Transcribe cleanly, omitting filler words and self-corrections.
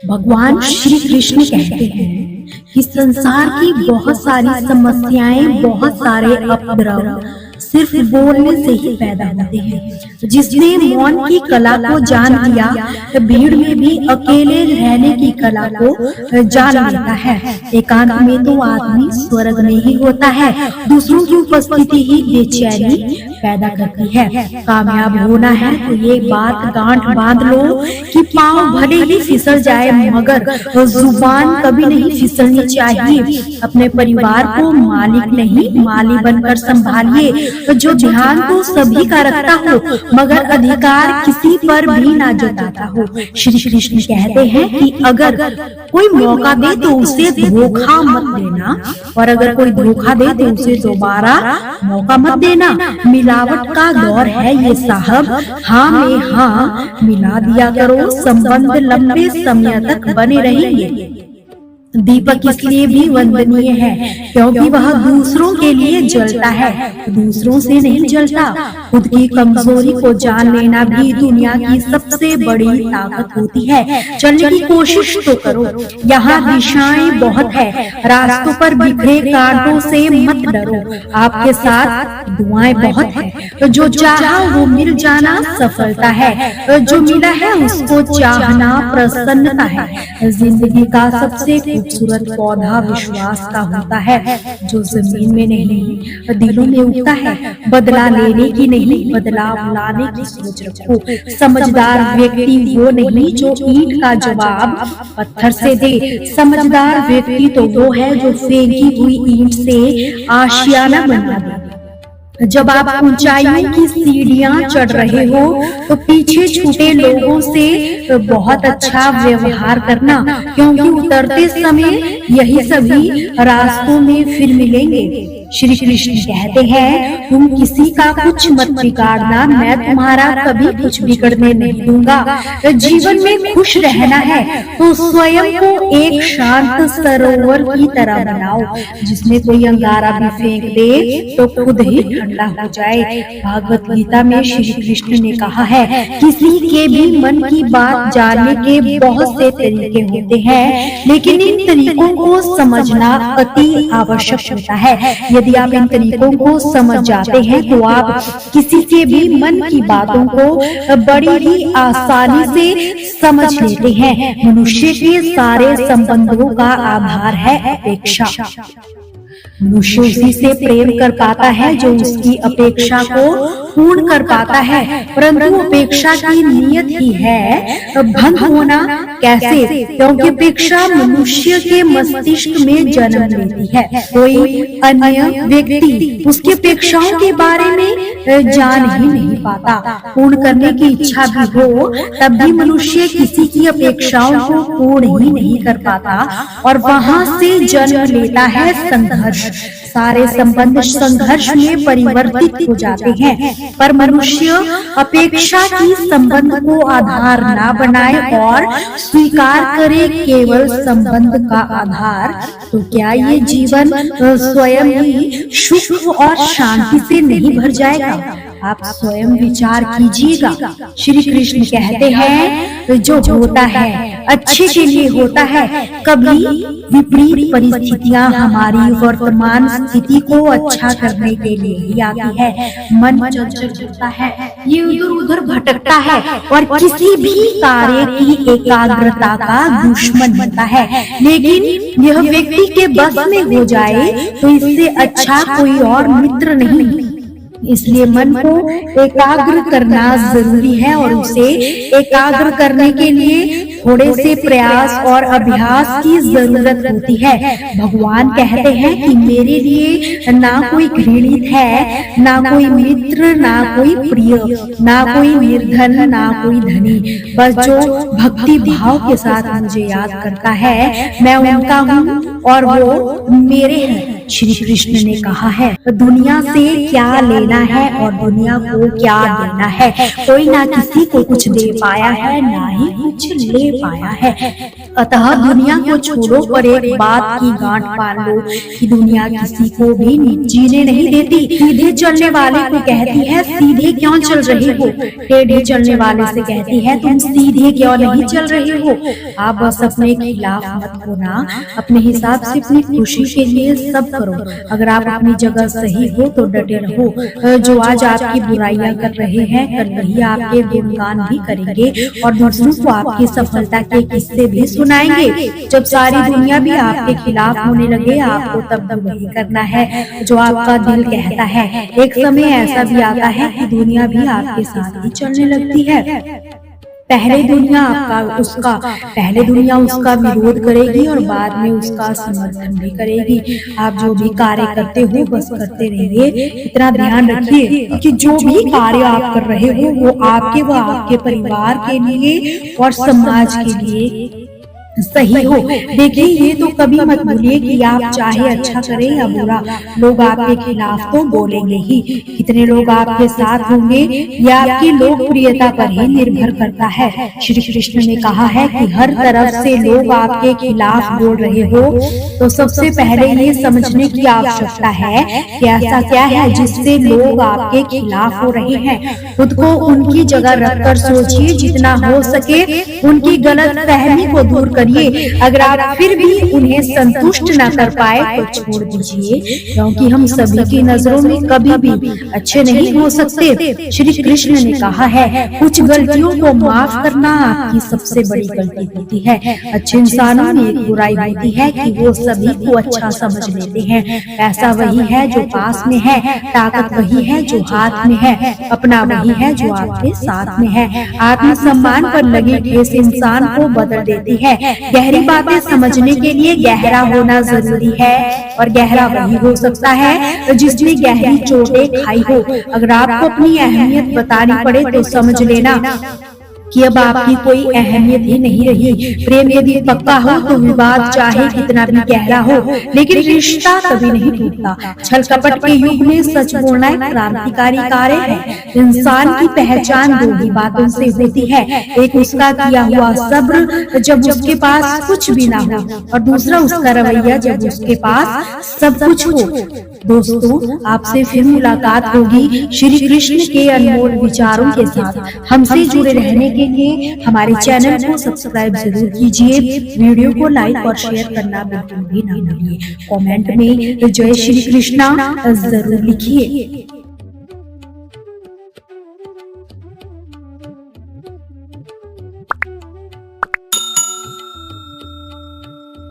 भगवान श्री कृष्ण कहते हैं कि संसार की बहुत सारी समस्याएं, बहुत सारे उपद्रव सिर्फ बोलने से ही पैदा होते हैं। जिसने मौन की कला को जान लिया, भीड़ में भी अकेले रहने की कला को जान लेता है। एकांत में तो आदमी स्वर्ग में ही होता है। दूसरों की उपस्थिति ही बेचैनी पैदा करती है। कामयाब होना है तो ये बात गांठ बांध लो कि पांव भले ही फिसल जाए मगर जुबान कभी नहीं फिसलनी चाहिए। अपने परिवार को मालिक नहीं माली बनकर संभालिए। जो ध्यान तो सभी का रखता हो मगर अधिकार किसी पर भी ना जताता हो। श्री कृष्ण कहते हैं कि अगर कोई मौका दे तो उसे धोखा मत देना, और अगर कोई धोखा दे तो उसे दोबारा मौका मत देना। मिलावट का दौर है ये साहब, हाँ में हाँ मिला दिया करो, संबंध लंबे समय तक बने रहेंगे। दीपक इसलिए भी वंदनीय है क्योंकि वह दूसरों के लिए जलता है, दूसरों से नहीं जलता। खुद की कमजोरी को जान लेना भी दुनिया की सबसे बड़ी ताकत होती है। चलने की कोशिश तो करो, यहाँ दिशाएं बहुत है। रास्तों पर बिखरे कांटों से मत डरो, आपके साथ दुआएं बहुत है। जो चाहा वो मिल जाना सफलता है, जो मिला है उसको चाहना प्रसन्नता है। जिंदगी का सबसे खूबसूरत पौधा विश्वास का होता है, जो जमीन में नहीं दिलों में उगता है। बदला लेने की नहीं बदलाव लाने की सोच रखो। समझदार व्यक्ति वो नहीं जो ईंट का जवाब पत्थर से दे, समझदार व्यक्ति तो वो है जो फेंकी हुई ईंट से आशियाना बना दे। जब आप ऊंचाइयों की सीढ़ियां चढ़ रहे हो तो पीछे छूटे लोगों से बहुत अच्छा व्यवहार करना, क्योंकि उतरते समय यही सभी रास्तों में फिर मिलेंगे। श्री कृष्ण कहते हैं तुम किसी का कुछ मत बिगाड़ना, मैं तुम्हारा कभी कुछ बिगड़ने नहीं दूंगा। जीवन में खुश रहना है तो स्वयं को एक शांत सरोवर की तरह बनाओ, जिसमें कोई अंगारा भी फेंक दे तो खुद ही ठंडा हो जाए। भागवत गीता में श्री कृष्ण ने कहा है किसी के भी मन की बात जानने के बहुत से तरीके होते हैं, लेकिन इन तरीकों को समझना अति आवश्यक होता है। यदि आप इन तरीकों को समझ जाते हैं तो आप किसी के भी मन की बातों को बड़ी ही आसानी से समझ लेते हैं। मनुष्य के सारे संबंधों का आधार है अपेक्षा। मनुष्य उसी से प्रेम कर पाता है जो उसकी अपेक्षा को पूर्ण कर पाता है, परंतु अपेक्षा की नियत ही है भंग होना। कैसे? क्योंकि अपेक्षा मनुष्य के मस्तिष्क में जन्म लेती है। कोई अन्य व्यक्ति उसकी अपेक्षाओं के बारे में जान ही नहीं पाता। पूर्ण करने की इच्छा भी हो तब भी मनुष्य किसी की अपेक्षाओं को पूर्ण ही नहीं कर पाता, और वहां से जन्म लेता है संघर्ष। सारे संबंध संघर्ष में परिवर्तित हो जाते हैं, पर मनुष्य अपेक्षा की संबंध को आधार ना बनाए और स्वीकार करे केवल संबंध का आधार, तो क्या ये जीवन स्वयं ही सुख और शांति से नहीं भर जाएगा? आप स्वयं विचार कीजिएगा। श्री कृष्ण कहते हैं जो होता है अच्छे के लिए होता है। कभी विपरीत परिस्थितियां हमारी वर्तमान स्थिति को अच्छा करने के लिए ही आती है। मन चंचल होता है, ये इधर उधर भटकता है और किसी भी कार्य की एकाग्रता का दुश्मन बनता है। लेकिन यह व्यक्ति के बस में हो जाए तो इससे अच्छा कोई और मित्र नहीं। इसलिए मन को एकाग्र करना जरूरी है, और उसे एकाग्र करने के लिए थोड़े से प्रयास और अभ्यास की जरूरत होती है। भगवान कहते हैं कि मेरे लिए ना कोई घृणित है, ना कोई मित्र, ना कोई प्रिय, ना कोई निर्धन, ना कोई धनी, बस जो भक्ति भाव के साथ मुझे याद करता है मैं उनका हूँ और वो मेरे हैं। श्री कृष्ण ने कहा है दुनिया से क्या लेना है और दुनिया को क्या देना है। कोई ना किसी को कुछ दे पाया है, ना ही कुछ ले पाया है। अतः दुनिया को छोड़ो, पर एक बात की गांठ बांध लो कि दुनिया किसी को भी जीने नहीं देती। सीधे चलने वाले को कहती है सीधे क्यों चल रहे हो, टेढ़े चलने वाले से कहती है तुम सीधे क्यों नहीं चल रहे हो। आप बस अपने खिलाफ मत होना, अपने हिसाब से अपनी खुशी के लिए सब करो। अगर आप अपनी जगह सही हो तो डटे रहो। जो आज आपकी बुराइयां कर रहे हैं कल वही आपके गुणगान भी करेंगे और दूसरों को आपकी सफलता के किस्से भी सुनाएंगे। जब सारी दुनिया भी आपके खिलाफ होने लगे आपको तब भी वही करना है जो आपका दिल कहता है। एक समय ऐसा भी आता है कि दुनिया भी आपके साथ ही चलने लगती है। पहले दुनिया उसका विरोध करेगी और बाद में उसका समर्थन भी करेगी। आप जो भी कार्य करते हो बस करते रहिए। इतना ध्यान रखिए कि जो भी कार्य आप कर रहे हो वो आपके परिवार के लिए और समाज के लिए सही हो। देखिए ये तो कभी मत भूलिए कि आप चाहे अच्छा करें या बुरा, लोग आपके खिलाफ तो बोलेंगे ही। कितने लोग आपके साथ होंगे या आपकी लोकप्रियता पर ही निर्भर करता है। श्री कृष्ण ने कहा है कि हर तरफ से लोग आपके खिलाफ बोल रहे हो तो सबसे पहले ये समझने की आवश्यकता है कि ऐसा क्या है जिससे लोग आपके खिलाफ हो रहे हैं। खुद को उनकी जगह रखकर सोचिए, जितना हो सके उनकी गलत फहमी को दूर करिए। अगर आप फिर भी उन्हें संतुष्ट न कर पाए तो छोड़ दीजिए, क्योंकि हम सभी की नजरों में कभी भी अच्छे नहीं हो सकते। श्री कृष्ण ने कहा है कुछ गलतियों को माफ करना आपकी सबसे बड़ी गलती होती है। अच्छे इंसानों में एक बुराई होती है कि वो सभी को अच्छा समझ लेते हैं। पैसा वही है जो पास में है, ताकत वही है जो हाथ में है, अपना वही है जो आपके साथ में है। आत्मसम्मान पर लगी ठेस इंसान को बदल देती है। गहरी बातें समझने के लिए गहरा होना जरूरी है और गहरा वही हो सकता है जिसने गहरी चोटें खाई हो। अगर आपको अपनी अहमियत बतानी पड़े तो समझ लेना कि अब आपकी कोई अहमियत ही नहीं रही। प्रेम यदि पक्का हो तो विवाद चाहे कितना भी गहरा हो लेकिन रिश्ता कभी नहीं टूटता। छल कपट के युग में सच बोलना एक क्रांतिकारी कार्य है। इंसान की पहचान दो ही बातों से होती है, एक उसका किया हुआ सब्र जब उसके पास कुछ भी ना हो और दूसरा उसका रवैया जब उसके पास सब कुछ हो। दोस्तों आपसे फिर मुलाकात होगी श्री कृष्ण के अनमोल विचारों के साथ। हमसे जुड़े रहने के लिए हमारे चैनल को सब्सक्राइब जरूर कीजिए। वीडियो को लाइक और शेयर करना बिल्कुल भी ना भूलिए। कमेंट में जय श्री कृष्णा जरूर लिखिए।